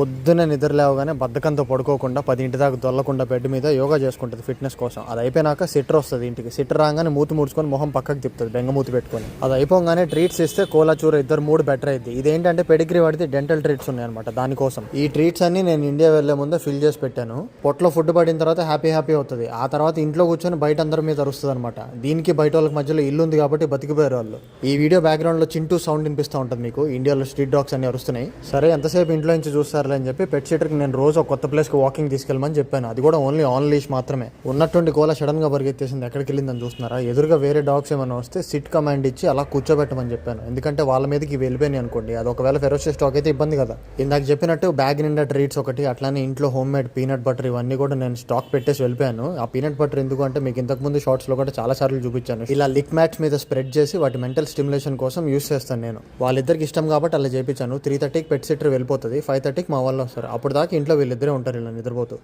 పొద్దున్నే నిద్ర లేవగానే బద్ధకంతో పడుకోకుండా 10 దాకా దొల్లకుండా బెడ్ మీద యోగా చేసుకుంటుంది ఫిట్నెస్ కోసం. అది అయిపోయినాక సిట్టర్ వస్తుంది ఇంటికి. సిట్టర్ రాగానే మూతి ముడుచుకొని మొహం పక్కకు తిప్పుతుంది బెంగమూతి పెట్టుకొని. అది అయిపోగానే ట్రీట్స్ ఇస్తే కోలాచూర ఇద్దరు మూడు బెటర్ అయింది. ఇదేంటంటే పెడిగ్రీ వాడితే డెంటల్ ట్రీట్స్ ఉన్నాయన్నమాట. దానికోసం ఈ ట్రీట్స్ అన్ని నేను ఇండియా వెళ్లే ముందే ఫిల్ చేసి పెట్టాను. పొట్లో ఫుడ్ పడిన తర్వాత హ్యాపీ అవుతుంది. ఆ తర్వాత ఇంట్లో కూర్చొని బయట అందరి మీద అరుస్తుంది అనమాట. దీనికి బయట వాళ్ళకి మధ్యలో ఇల్లు ఉంది కాబట్టి బతికిపోయారు వాళ్ళు. ఈ వీడియో బ్యాక్గ్రౌండ్ లో చింటూ సౌండ్ వినిపిస్తూ ఉంటుంది మీకు. ఇండియాలో స్ట్రీట్ డాగ్స్ అన్ని అరుస్తున్నాయి. సరే ఎంతసేపు ఇంట్లో నుంచి చూస్తారులే అని చెప్పి పెట్ సిటర్కి నేను రోజు ఒక కొత్త ప్లేస్కి వాకింగ్ తీసుకెళ్ళమని చెప్పాను. అది కూడా ఓన్లీ ఆన్ లీష్ మాత్రమే. ఉన్నటువంటి కోలా సడన్ గా పరిగెత్తేసింది. ఎక్కడికి వెళ్ళిందని చూస్తున్నారా? ఎదురుగా వేరే డాగ్స్ ఏమైనా వస్తే సిట్ కమాండ్ ఇచ్చి అలా కూర్చోబెట్టమని చెప్పాను. ఎందుకంటే వాళ్ళ మీదకి వెళ్ళిపోయినాయి అనుకోండి, అది ఒకవేళ ఫెరోషియస్ డాగ్ అయితే ఇబ్బంది కదా. ఇందాక చెప్పినట్టు బ్యాగ్ నిండా ట్రీట్స్ ఒకటి, అట్లానే ఇంట్లో హోమ్ మేడ్ పీనట్ బటర్ ఇవన్నీ కూడా నేను స్టాక్ పెట్టేసి వెళ్ళిపోయాను. ఆ పీనట్ బటర్ ఎందుకు అంటే మీకు ఇంతకు ముందు షార్ట్స్ లో కూడా చాలా సార్లు చూపించాను. ఇలా లిక్ మ్యాట్స్ మీద స్ప్రెడ్ చేసి వాటి మెంటల్ స్టిమ్యులేషన్ కోసం యూస్ చేస్తాను నేను. వాళ్ళిద్దరికి ఇష్టం కాబట్టి అలా చేయించాను. 3:30కి పెట్ సిటర్ వెళ్ళిపోతుంది. 5:30కి మా వాళ్ళు వస్తారు. అప్పుడు దాకా ఇంట్లో వీళ్ళిద్దరే ఉంటారు ఇలా నిద్రపోతూ.